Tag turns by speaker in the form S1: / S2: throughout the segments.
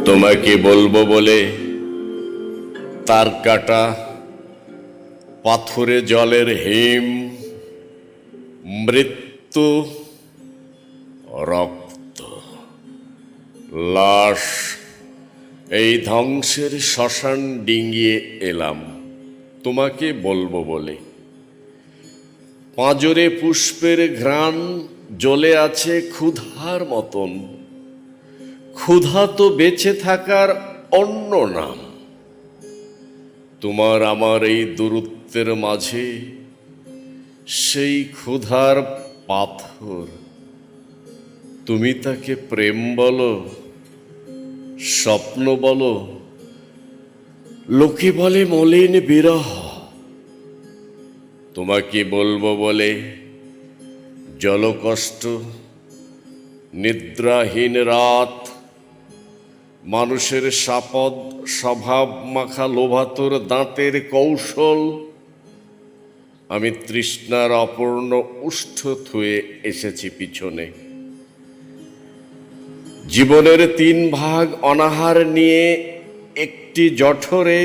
S1: তোমাকে বলবো বলে তার কাটা, পাথরে জলের হিম, মৃত্যু, রক্ত, লাশ, এই ধ্বংসের শ্মশান ডিঙ্গিয়ে এলাম তোমাকে বলবো বলে। পাঁজরে পুষ্পের ঘ্রাণ জ্বলে আছে ক্ষুধার মতন। ক্ষুধা তো বেঁচে থাকার অন্য নাম। তোমার আমার এই দূরত্বের মাঝে সেই ক্ষুধার পাথর, তুমি তাকে প্রেম বলো, স্বপ্ন বলো, লোকে বলে মলিন বিরহ। তোমাকে বলবো বলে জলকষ্ট, নিদ্রাহীন রাত, মানুষের শাপদ, স্বভাব মাখা লোভাতর দাঁতের কৌশল, আমি তৃষ্ণার অপূর্ণ উষ্ঠ থুয়ে এসেছি পিছনে। জীবনের 3 ভাগ অনাহার নিয়ে একটি জঠরে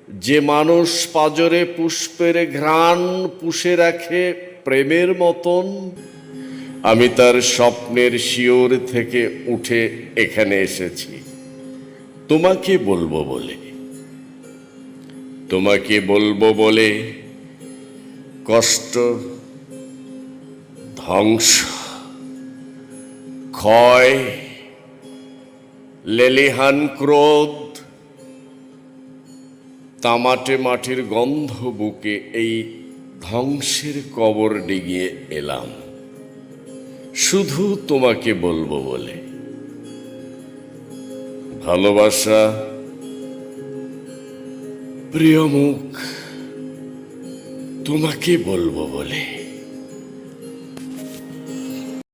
S1: যে মানুষ পাজরে পুষ্পের ঘ্রাণ পুষে রাখে প্রেমের মতন, আমি তার স্বপ্নের শিওর থেকে উঠে এখানে এসেছি তোমাকে বলবো বলে। তোমাকে বলবো বলে কষ্ট, ধ্বংস, ক্ষয়, লেলিহান ক্রোধ, তামাটে মাটির গন্ধ বুকে এই ধ্বংসের কবর ডিঙিয়ে এলাম শুধু তোমাকে বলবো বলে। ভালোবাসা, প্রিয় মুখ, তোমাকে বলবো বলে।